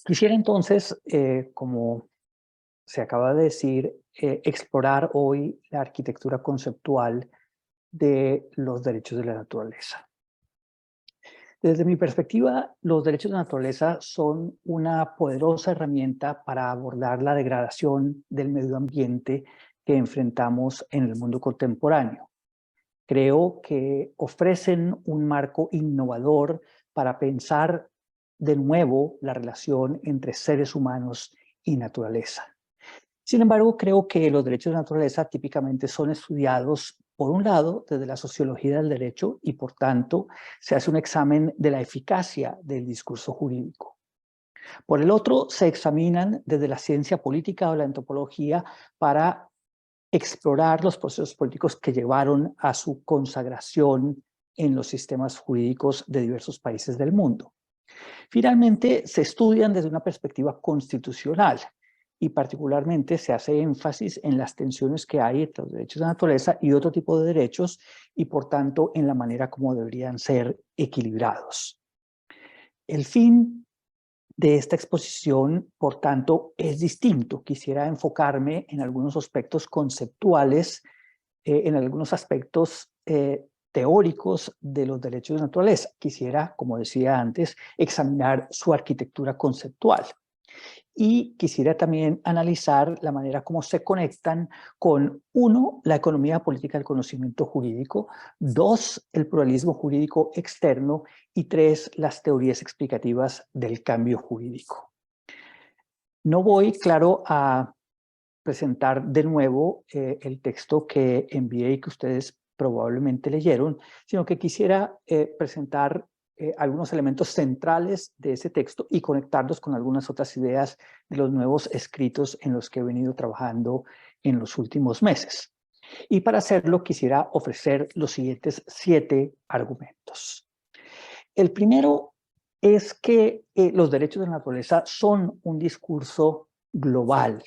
Quisiera entonces, como se acaba de decir, explorar hoy la arquitectura conceptual de los derechos de la naturaleza. Desde mi perspectiva, los derechos de la naturaleza son una poderosa herramienta para abordar la degradación del medio ambiente que enfrentamos en el mundo contemporáneo. Creo que ofrecen un marco innovador para pensar de nuevo la relación entre seres humanos y naturaleza. Sin embargo, creo que los derechos de la naturaleza típicamente son estudiados, por un lado, desde la sociología del derecho y, por tanto, se hace un examen de la eficacia del discurso jurídico. Por el otro, se examinan desde la ciencia política o la antropología para explorar los procesos políticos que llevaron a su consagración en los sistemas jurídicos de diversos países del mundo. Finalmente, se estudian desde una perspectiva constitucional y particularmente se hace énfasis en las tensiones que hay entre los derechos de la naturaleza y otro tipo de derechos y, por tanto, en la manera como deberían ser equilibrados. El fin de esta exposición, por tanto, es distinto. Quisiera enfocarme en algunos aspectos conceptuales, en algunos aspectos teóricos de los derechos de la naturaleza. Quisiera, como decía antes, examinar su arquitectura conceptual. Y quisiera también analizar la manera como se conectan con, uno, la economía política del conocimiento jurídico, dos, el pluralismo jurídico externo y tres, las teorías explicativas del cambio jurídico. No voy, claro, a presentar de nuevo el texto que envié y que ustedes probablemente leyeron, sino que quisiera presentar algunos elementos centrales de ese texto y conectarlos con algunas otras ideas de los nuevos escritos en los que he venido trabajando en los últimos meses. Y para hacerlo quisiera ofrecer los siguientes 7 argumentos. El primero es que los derechos de la naturaleza son un discurso global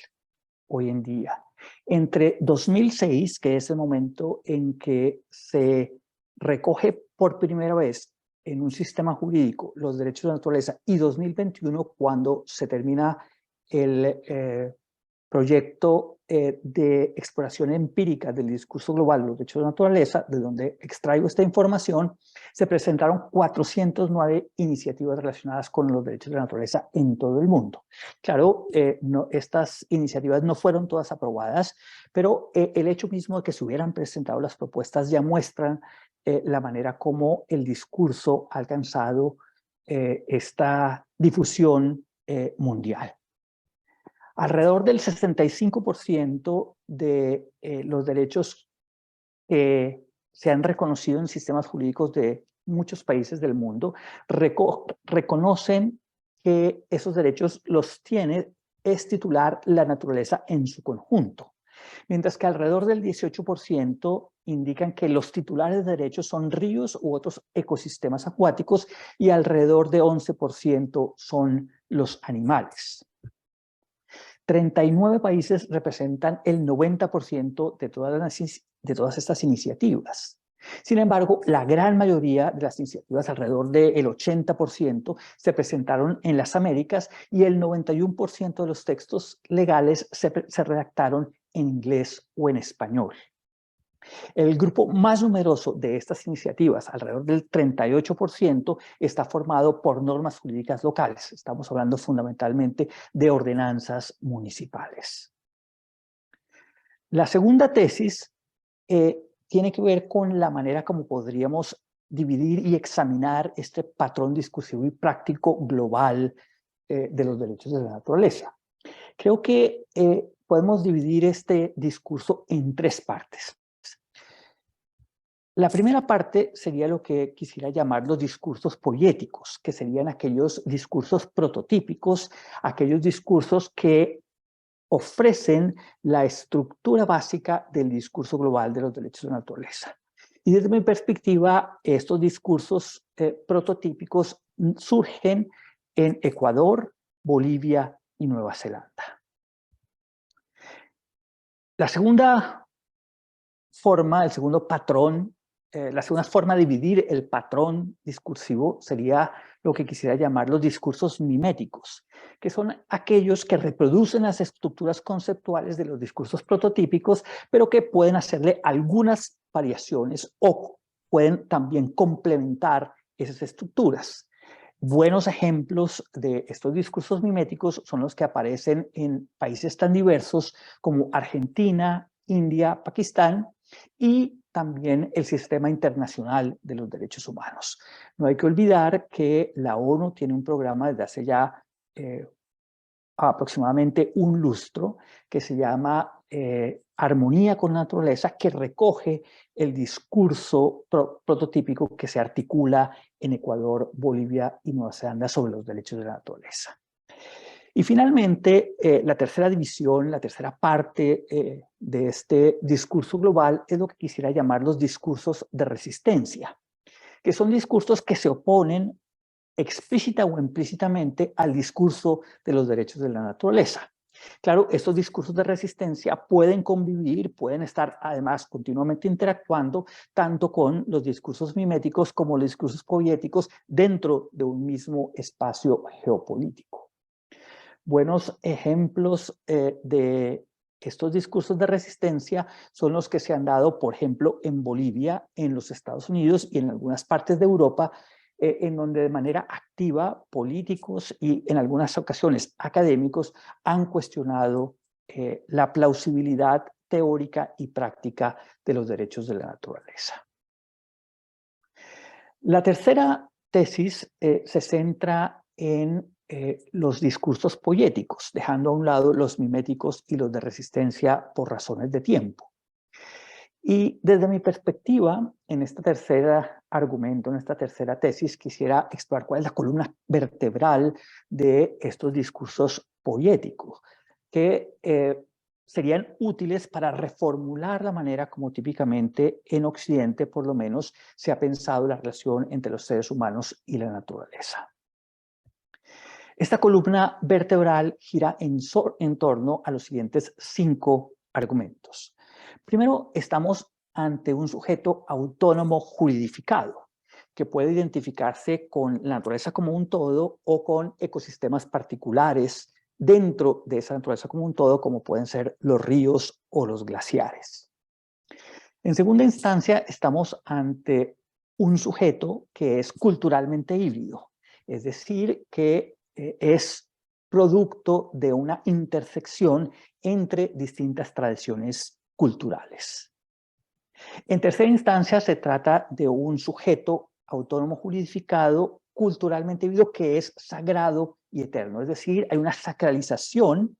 hoy en día. Entre 2006, que es el momento en que se recoge por primera vez en un sistema jurídico los derechos de la naturaleza, y 2021, cuando se termina el proyecto de exploración empírica del discurso global de los derechos de la naturaleza, de donde extraigo esta información, se presentaron 409 iniciativas relacionadas con los derechos de la naturaleza en todo el mundo. Claro, estas iniciativas no fueron todas aprobadas, pero el hecho mismo de que se hubieran presentado las propuestas ya muestran la manera como el discurso ha alcanzado esta difusión mundial. Alrededor del 65% de los derechos que se han reconocido en sistemas jurídicos de muchos países del mundo reconocen que esos derechos los tiene es titular la naturaleza en su conjunto, mientras que alrededor del 18% indican que los titulares de derechos son ríos u otros ecosistemas acuáticos y alrededor de 11% son los animales. 39 países representan el 90% de todas estas iniciativas. Sin embargo, la gran mayoría de las iniciativas, alrededor del 80%, se presentaron en las Américas y el 91% de los textos legales se redactaron en inglés o en español. El grupo más numeroso de estas iniciativas, alrededor del 38%, está formado por normas jurídicas locales. Estamos hablando fundamentalmente de ordenanzas municipales. La segunda tesis tiene que ver con la manera como podríamos dividir y examinar este patrón discursivo y práctico global de los derechos de la naturaleza. Creo que podemos dividir este discurso en 3 partes. La primera parte sería lo que quisiera llamar los discursos poéticos, que serían aquellos discursos prototípicos, aquellos discursos que ofrecen la estructura básica del discurso global de los derechos de la naturaleza. Y desde mi perspectiva, estos discursos prototípicos surgen en Ecuador, Bolivia y Nueva Zelanda. La segunda forma, el segundo patrón, la segunda forma de dividir el patrón discursivo sería lo que quisiera llamar los discursos miméticos, que son aquellos que reproducen las estructuras conceptuales de los discursos prototípicos, pero que pueden hacerle algunas variaciones o pueden también complementar esas estructuras. Buenos ejemplos de estos discursos miméticos son los que aparecen en países tan diversos como Argentina, India, Pakistán y también el sistema internacional de los derechos humanos. No hay que olvidar que la ONU tiene un programa desde hace ya aproximadamente un lustro que se llama Armonía con la Naturaleza, que recoge el discurso prototípico que se articula en Ecuador, Bolivia y Nueva Zelanda sobre los derechos de la naturaleza. Y finalmente, la tercera división, la tercera parte de este discurso global es lo que quisiera llamar los discursos de resistencia, que son discursos que se oponen explícita o implícitamente al discurso de los derechos de la naturaleza. Claro, estos discursos de resistencia pueden convivir, pueden estar además continuamente interactuando tanto con los discursos miméticos como los discursos poéticos dentro de un mismo espacio geopolítico. Buenos ejemplos de estos discursos de resistencia son los que se han dado, por ejemplo, en Bolivia, en los Estados Unidos y en algunas partes de Europa, en donde de manera activa políticos y en algunas ocasiones académicos han cuestionado la plausibilidad teórica y práctica de los derechos de la naturaleza. La tercera tesis se centra en los discursos poéticos, dejando a un lado los miméticos y los de resistencia por razones de tiempo. Y desde mi perspectiva, en este tercer argumento, en esta tercera tesis, quisiera explorar cuál es la columna vertebral de estos discursos poéticos, que serían útiles para reformular la manera como típicamente en Occidente, por lo menos, se ha pensado la relación entre los seres humanos y la naturaleza. Esta columna vertebral gira en torno a los siguientes 5 argumentos. Primero, estamos ante un sujeto autónomo juridificado, que puede identificarse con la naturaleza como un todo o con ecosistemas particulares dentro de esa naturaleza como un todo, como pueden ser los ríos o los glaciares. En segunda instancia, estamos ante un sujeto que es culturalmente híbrido, es decir, que es producto de una intersección entre distintas tradiciones culturales. En tercera instancia, se trata de un sujeto autónomo juridificado, culturalmente híbrido, que es sagrado y eterno, es decir, hay una sacralización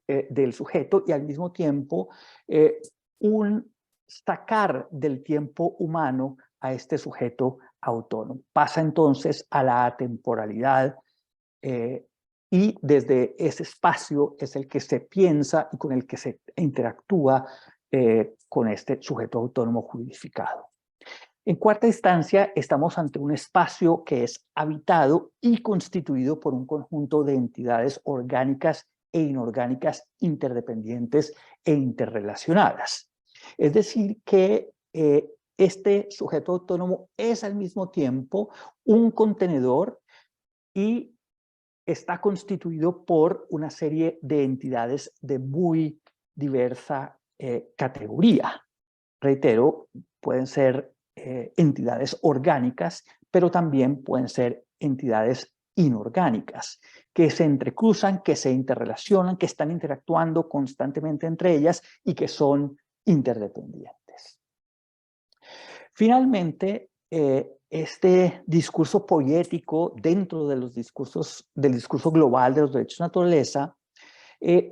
del sujeto y al mismo tiempo un sacar del tiempo humano a este sujeto autónomo. Pasa entonces a la atemporalidad y desde ese espacio es el que se piensa y con el que se interactúa con este sujeto autónomo juridificado. En cuarta instancia, estamos ante un espacio que es habitado y constituido por un conjunto de entidades orgánicas e inorgánicas interdependientes e interrelacionadas. Es decir, que este sujeto autónomo es al mismo tiempo un contenedor y está constituido por una serie de entidades de muy diversa categoría. Reitero, pueden ser entidades orgánicas, pero también pueden ser entidades inorgánicas, que se entrecruzan, que se interrelacionan, que están interactuando constantemente entre ellas y que son interdependientes. Finalmente, este discurso poético dentro de los discursos, del discurso global de los derechos de la naturaleza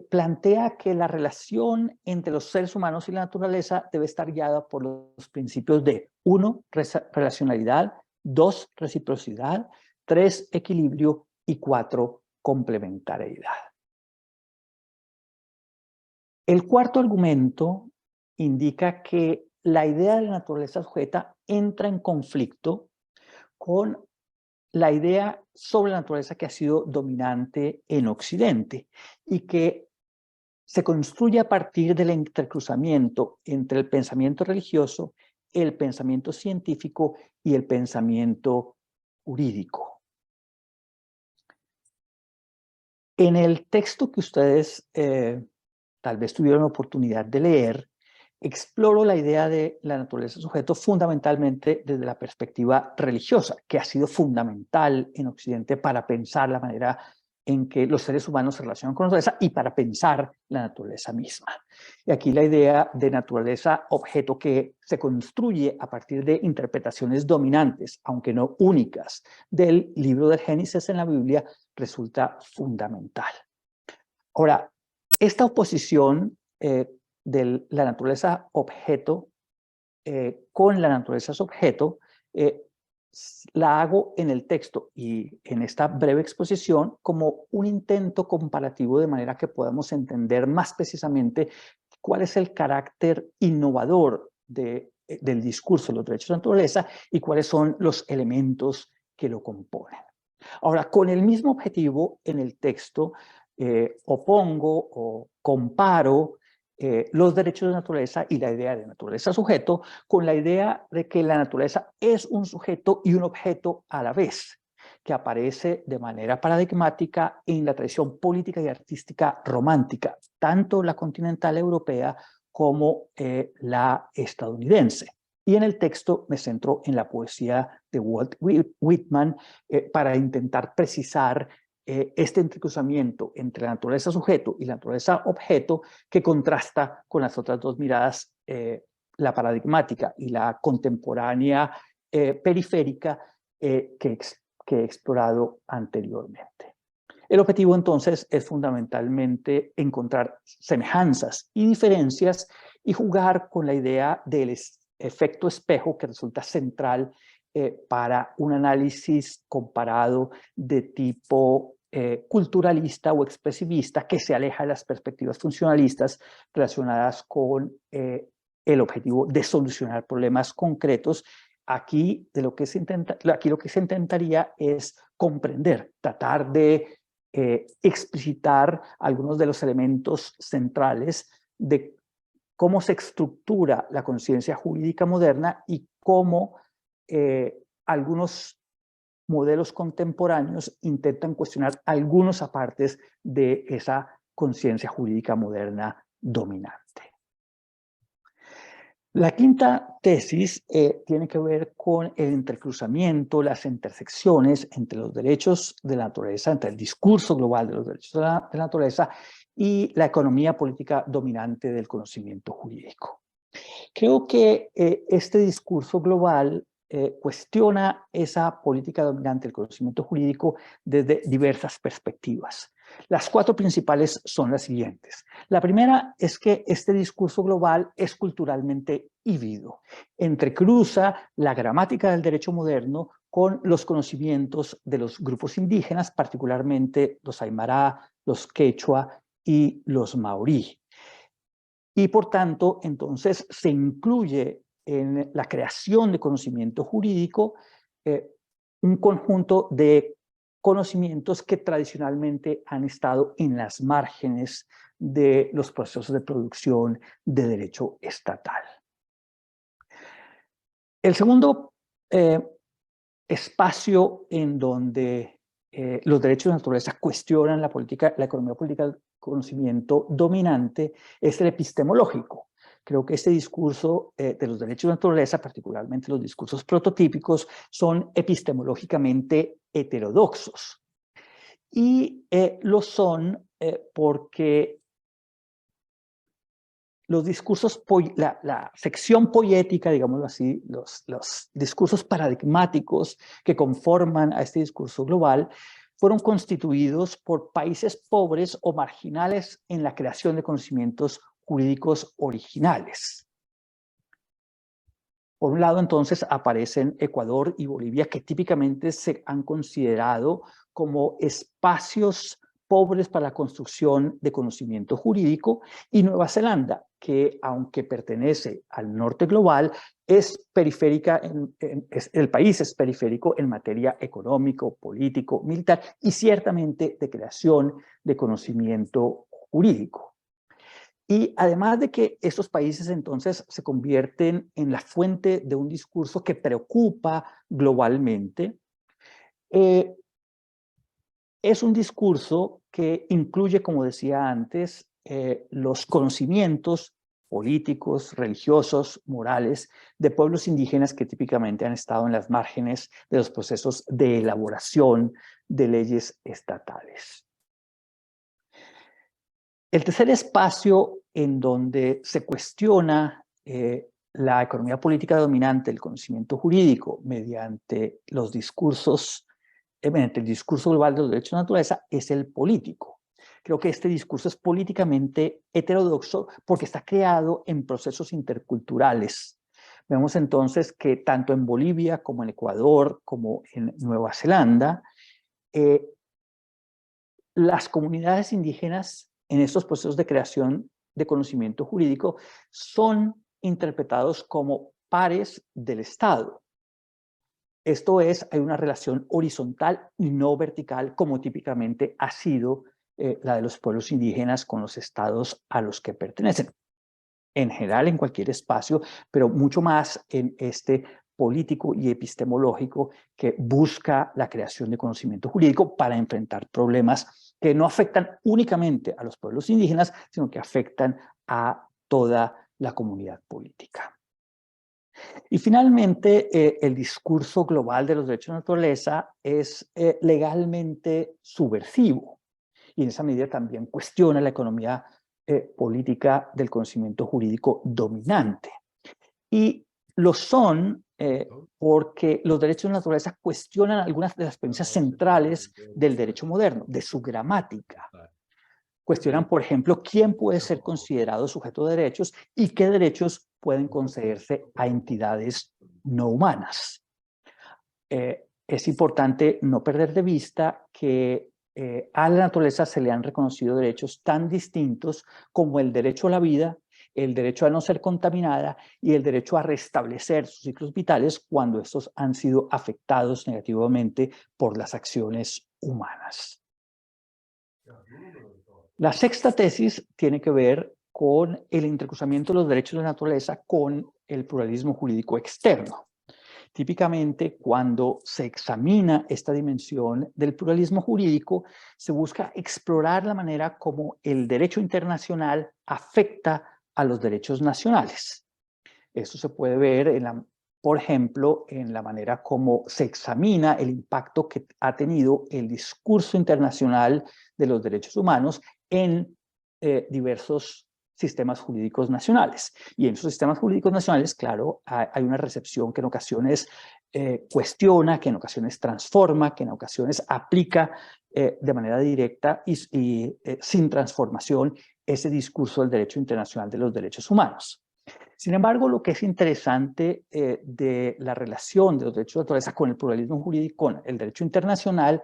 plantea que la relación entre los seres humanos y la naturaleza debe estar guiada por los principios de 1, relacionalidad, 2, reciprocidad, 3, equilibrio y 4, complementariedad. El cuarto argumento indica que la idea de la naturaleza sujeta entra en conflicto con la idea sobre la naturaleza que ha sido dominante en Occidente y que se construye a partir del entrecruzamiento entre el pensamiento religioso, el pensamiento científico y el pensamiento jurídico. En el texto que ustedes tal vez tuvieron la oportunidad de leer, exploro la idea de la naturaleza del sujeto fundamentalmente desde la perspectiva religiosa, que ha sido fundamental en Occidente para pensar la manera en que los seres humanos se relacionan con la naturaleza y para pensar la naturaleza misma. Y aquí la idea de naturaleza objeto que se construye a partir de interpretaciones dominantes, aunque no únicas, del libro del Génesis en la Biblia resulta fundamental. Ahora, esta oposición de la naturaleza objeto con la naturaleza sujeto la hago en el texto y en esta breve exposición como un intento comparativo de manera que podamos entender más precisamente cuál es el carácter innovador del discurso de los derechos de la naturaleza y cuáles son los elementos que lo componen. Ahora, con el mismo objetivo en el texto opongo o comparo los derechos de naturaleza y la idea de naturaleza sujeto con la idea de que la naturaleza es un sujeto y un objeto a la vez, que aparece de manera paradigmática en la tradición política y artística romántica, tanto la continental europea como la estadounidense. Y en el texto me centro en la poesía de Walt Whitman para intentar precisar este entrecruzamiento entre la naturaleza sujeto y la naturaleza objeto que contrasta con las otras dos miradas, la paradigmática y la contemporánea periférica que he explorado anteriormente. El objetivo entonces es fundamentalmente encontrar semejanzas y diferencias y jugar con la idea del efecto espejo que resulta central para un análisis comparado de tipo culturalista o expresivista que se aleja de las perspectivas funcionalistas relacionadas con el objetivo de solucionar problemas concretos. Aquí lo que se intentaría es comprender, tratar de explicitar algunos de los elementos centrales de cómo se estructura la conciencia jurídica moderna y cómo algunos modelos contemporáneos intentan cuestionar algunos apartes de esa conciencia jurídica moderna dominante. La quinta tesis tiene que ver con el entrecruzamiento, las intersecciones entre los derechos de la naturaleza, entre el discurso global de los derechos de la naturaleza y la economía política dominante del conocimiento jurídico. Creo que este discurso global cuestiona esa política dominante del conocimiento jurídico desde diversas perspectivas. Las cuatro principales son las siguientes. La primera es que este discurso global es culturalmente híbrido. Entrecruza la gramática del derecho moderno con los conocimientos de los grupos indígenas, particularmente los aymara, los quechua y los maorí. Y por tanto, entonces, se incluye en la creación de conocimiento jurídico un conjunto de conocimientos que tradicionalmente han estado en las márgenes de los procesos de producción de derecho estatal. El segundo espacio en donde los derechos de la naturaleza cuestionan la economía política del conocimiento dominante es el epistemológico. Creo que este discurso de los derechos de la naturaleza, particularmente los discursos prototípicos, son epistemológicamente heterodoxos. Y lo son porque los discursos, la sección poética, digámoslo así, los discursos paradigmáticos que conforman a este discurso global, fueron constituidos por países pobres o marginales en la creación de conocimientos jurídicos originales. Por un lado, entonces, aparecen Ecuador y Bolivia, que típicamente se han considerado como espacios pobres para la construcción de conocimiento jurídico, y Nueva Zelanda, que aunque pertenece al norte global, es periférica, el país es periférico en materia económico, político, militar y ciertamente de creación de conocimiento jurídico. Y además de que estos países entonces se convierten en la fuente de un discurso que preocupa globalmente, es un discurso que incluye, como decía antes, los conocimientos políticos, religiosos, morales de pueblos indígenas que típicamente han estado en las márgenes de los procesos de elaboración de leyes estatales. El tercer espacio en donde se cuestiona la economía política dominante, el conocimiento jurídico, mediante los discursos, mediante el discurso global de los derechos de la naturaleza, es el político. Creo que este discurso es políticamente heterodoxo porque está creado en procesos interculturales. Vemos entonces que tanto en Bolivia como en Ecuador, como en Nueva Zelanda, las comunidades indígenas en estos procesos de creación de conocimiento jurídico son interpretados como pares del Estado. Esto es, hay una relación horizontal y no vertical, como típicamente ha sido la de los pueblos indígenas con los estados a los que pertenecen. En general, en cualquier espacio, pero mucho más en este político y epistemológico que busca la creación de conocimiento jurídico para enfrentar problemas que no afectan únicamente a los pueblos indígenas, sino que afectan a toda la comunidad política. Y finalmente, el discurso global de los derechos de la naturaleza es legalmente subversivo y en esa medida también cuestiona la economía política del conocimiento jurídico dominante. Y lo son porque los derechos de la naturaleza cuestionan algunas de las premisas centrales del derecho moderno, de su gramática. Cuestionan, por ejemplo, quién puede ser considerado sujeto de derechos y qué derechos pueden concederse a entidades no humanas. Es importante no perder de vista que a la naturaleza se le han reconocido derechos tan distintos como el derecho a la vida, el derecho a no ser contaminada y el derecho a restablecer sus ciclos vitales cuando estos han sido afectados negativamente por las acciones humanas. La sexta tesis tiene que ver con el entrecruzamiento de los derechos de la naturaleza con el pluralismo jurídico externo. Típicamente, cuando se examina esta dimensión del pluralismo jurídico, se busca explorar la manera como el derecho internacional afecta a los derechos nacionales. Esto se puede ver, por ejemplo, en la manera como se examina el impacto que ha tenido el discurso internacional de los derechos humanos en diversos sistemas jurídicos nacionales. Y en esos sistemas jurídicos nacionales, claro, hay una recepción que en ocasiones cuestiona, que en ocasiones transforma, que en ocasiones aplica de manera directa y sin transformación ese discurso del derecho internacional de los derechos humanos. Sin embargo, lo que es interesante de la relación de los derechos de la naturaleza con el pluralismo jurídico, con el derecho internacional,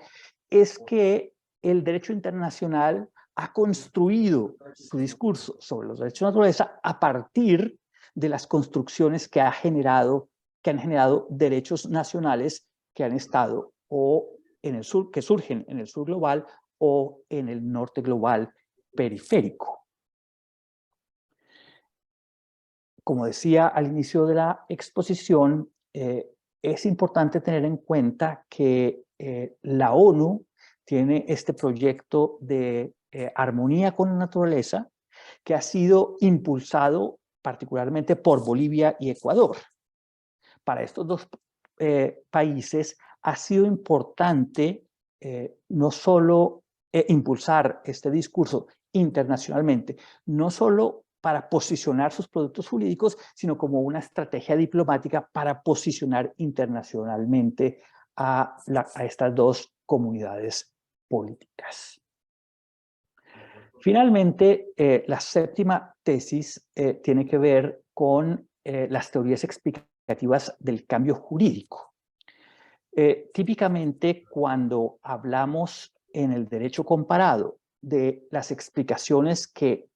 es que el derecho internacional ha construido su discurso sobre los derechos de la naturaleza a partir de las construcciones que han generado derechos nacionales que han estado o en el sur, que surgen en el sur global o en el norte global periférico. Como decía al inicio de la exposición, es importante tener en cuenta que la ONU tiene este proyecto de armonía con la naturaleza que ha sido impulsado particularmente por Bolivia y Ecuador. Para estos dos países ha sido importante no solo impulsar este discurso internacionalmente, no solo para posicionar sus productos jurídicos, sino como una estrategia diplomática para posicionar internacionalmente a estas dos comunidades políticas. Finalmente, la séptima tesis tiene que ver con las teorías explicativas del cambio jurídico. Típicamente, cuando hablamos en el derecho comparado de las explicaciones que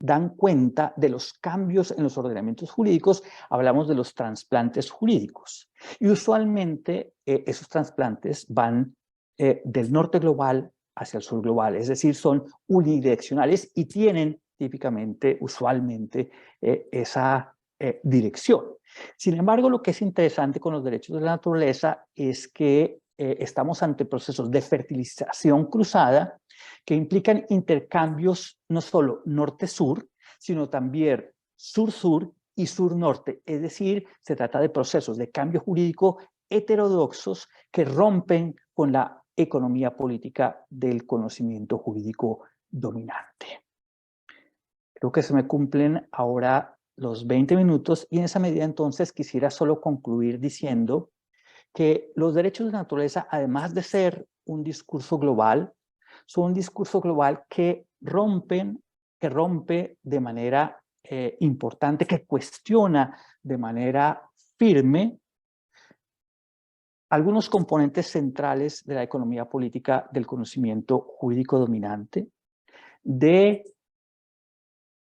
dan cuenta de los cambios en los ordenamientos jurídicos, hablamos de los trasplantes jurídicos. Y usualmente esos trasplantes van del norte global hacia el sur global, es decir, son unidireccionales y tienen típicamente, usualmente, esa dirección. Sin embargo, lo que es interesante con los derechos de la naturaleza es que estamos ante procesos de fertilización cruzada que implican intercambios no solo norte-sur, sino también sur-sur y sur-norte. Es decir, se trata de procesos de cambio jurídico heterodoxos que rompen con la economía política del conocimiento jurídico dominante. Creo que se me cumplen ahora los 20 minutos y en esa medida entonces quisiera solo concluir diciendo que los derechos de la naturaleza, además de ser un discurso global, son un discurso global que rompe de manera importante, que cuestiona de manera firme algunos componentes centrales de la economía política del conocimiento jurídico dominante, de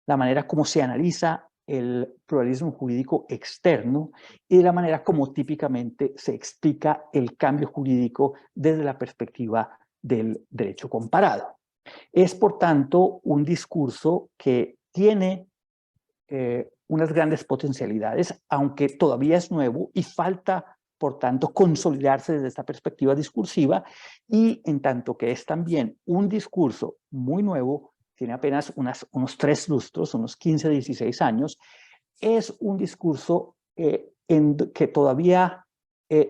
la manera como se analiza el pluralismo jurídico externo y de la manera como típicamente se explica el cambio jurídico desde la perspectiva del derecho comparado. Es, por tanto, un discurso que tiene unas grandes potencialidades, aunque todavía es nuevo y falta, por tanto, consolidarse desde esta perspectiva discursiva, y en tanto que es también un discurso muy nuevo, tiene apenas unos 3 lustros, unos 15, 16 años, es un discurso que todavía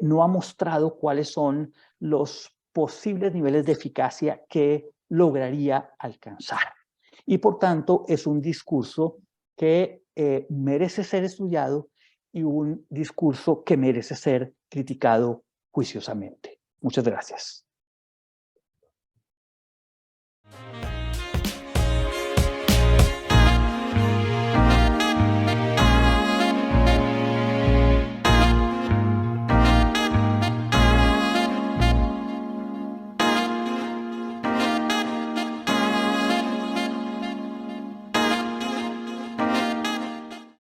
no ha mostrado cuáles son los posibles niveles de eficacia que lograría alcanzar. Y por tanto es un discurso que merece ser estudiado y un discurso que merece ser criticado juiciosamente. Muchas gracias.